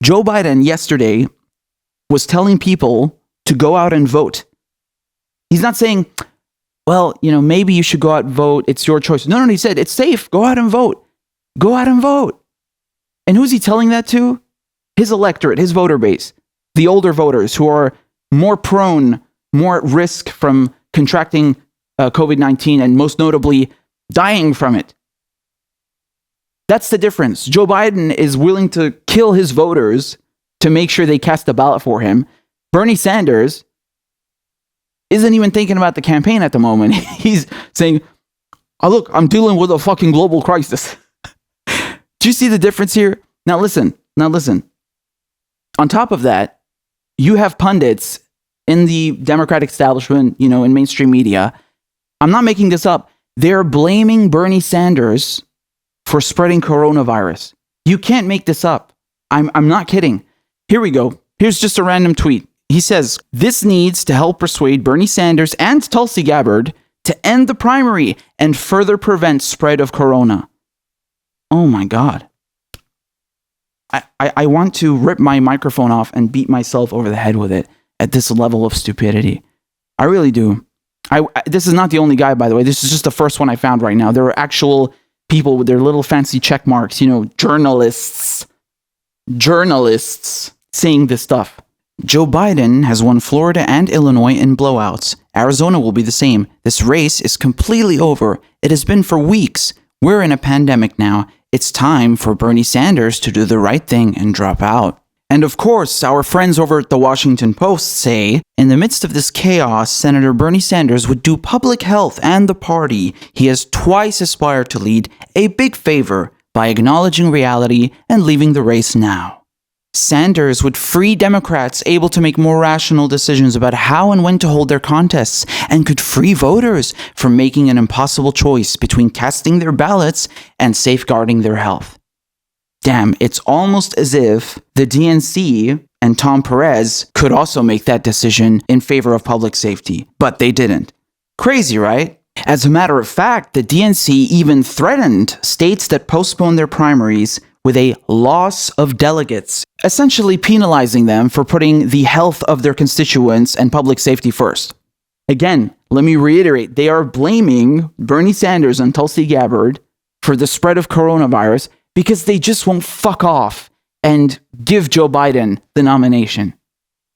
Joe Biden yesterday was telling people to go out and vote. He's not saying, well, maybe you should go out and vote. It's your choice. No, he said, it's safe. Go out and vote. Go out and vote. And who's he telling that to? His electorate, his voter base, the older voters who are more prone, more at risk from contracting COVID-19 and most notably dying from it. That's the difference. Joe Biden is willing to kill his voters to make sure they cast a ballot for him. Bernie Sanders isn't even thinking about the campaign at the moment. He's saying, oh, look, I'm dealing with a fucking global crisis. Do you see the difference here? Now listen. On top of that, you have pundits in the Democratic establishment, in mainstream media. I'm not making this up. They're blaming Bernie Sanders for spreading coronavirus. You can't make this up. I'm not kidding. Here we go. Here's just a random tweet. He says, this needs to help persuade Bernie Sanders and Tulsi Gabbard to end the primary and further prevent spread of corona. Oh my God. I want to rip my microphone off and beat myself over the head with it at this level of stupidity. I really do. This is not the only guy, by the way. This is just the first one I found right now. There are actual people with their little fancy check marks, journalists saying this stuff. Joe Biden has won Florida and Illinois in blowouts. Arizona will be the same. This race is completely over. It has been for weeks. We're in a pandemic now. It's time for Bernie Sanders to do the right thing and drop out. And of course, our friends over at the Washington Post say, in the midst of this chaos, Senator Bernie Sanders would do public health and the party he has twice aspired to lead a big favor by acknowledging reality and leaving the race now. Sanders would free Democrats able to make more rational decisions about how and when to hold their contests, and could free voters from making an impossible choice between casting their ballots and safeguarding their health. Damn, it's almost as if the DNC and Tom Perez could also make that decision in favor of public safety, but they didn't. Crazy, right? As a matter of fact, the DNC even threatened states that postponed their primaries with a loss of delegates, essentially penalizing them for putting the health of their constituents and public safety first. Again, let me reiterate, they are blaming Bernie Sanders and Tulsi Gabbard for the spread of coronavirus because they just won't fuck off and give Joe Biden the nomination.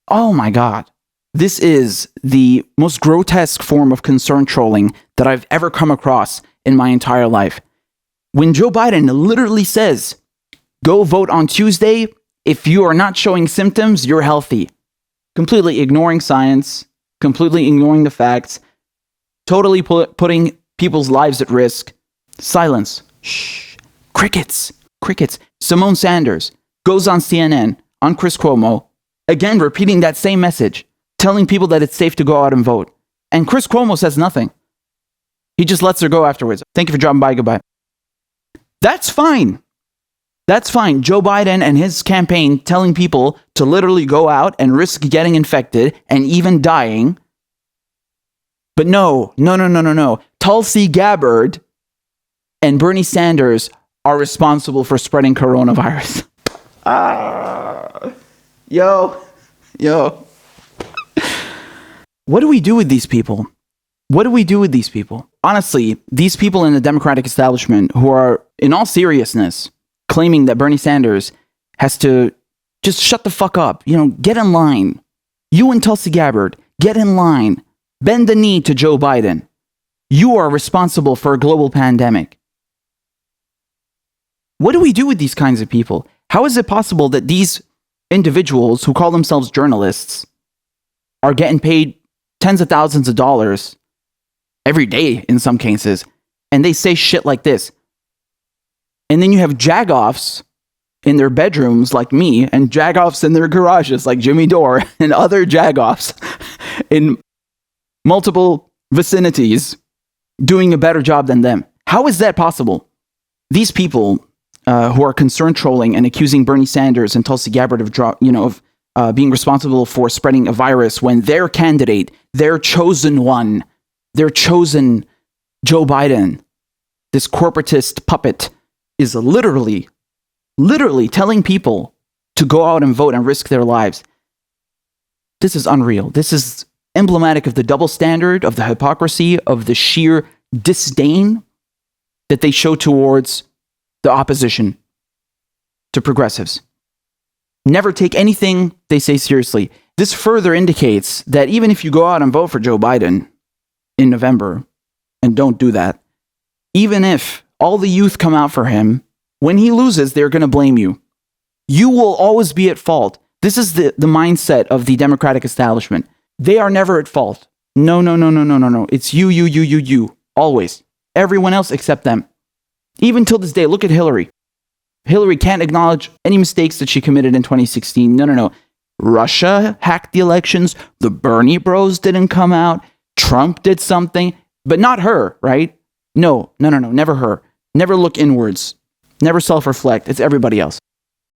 Oh my God. This is the most grotesque form of concern trolling that I've ever come across in my entire life. When Joe Biden literally says, go vote on Tuesday. If you are not showing symptoms, you're healthy. Completely ignoring science, completely ignoring the facts, totally putting people's lives at risk. Silence. Shh. Crickets. Simone Sanders goes on CNN, on Chris Cuomo, again repeating that same message, telling people that it's safe to go out and vote. And Chris Cuomo says nothing. He just lets her go afterwards. Thank you for dropping by. Goodbye. That's fine. That's fine. Joe Biden and his campaign telling people to literally go out and risk getting infected and even dying. But no. Tulsi Gabbard and Bernie Sanders are responsible for spreading coronavirus. Yo. What do we do with these people? Honestly, these people in the Democratic establishment who are, in all seriousness, claiming that Bernie Sanders has to just shut the fuck up. Get in line. You and Tulsi Gabbard, get in line. Bend the knee to Joe Biden. You are responsible for a global pandemic. What do we do with these kinds of people? How is it possible that these individuals who call themselves journalists are getting paid tens of thousands of dollars every day in some cases, and they say shit like this? And then you have jagoffs in their bedrooms like me, and jagoffs in their garages like Jimmy Dore, and other jagoffs in multiple vicinities doing a better job than them. How is that possible? These people who are concern trolling and accusing Bernie Sanders and Tulsi Gabbard of being responsible for spreading a virus when their candidate, their chosen one, their chosen Joe Biden, this corporatist puppet, is literally telling people to go out and vote and risk their lives. This is unreal. This is emblematic of the double standard, of the hypocrisy, of the sheer disdain that they show towards the opposition to progressives. Never take anything they say seriously. This further indicates that even if you go out and vote for Joe Biden in November, and don't do that, even if all the youth come out for him, when he loses, they're going to blame you. You will always be at fault. This is the mindset of the Democratic establishment. They are never at fault. No. It's you. Always. Everyone else except them. Even till this day, look at Hillary. Hillary can't acknowledge any mistakes that she committed in 2016. No. Russia hacked the elections. The Bernie bros didn't come out. Trump did something, but not her, right? No. Never her. Never look inwards. Never self-reflect. It's everybody else.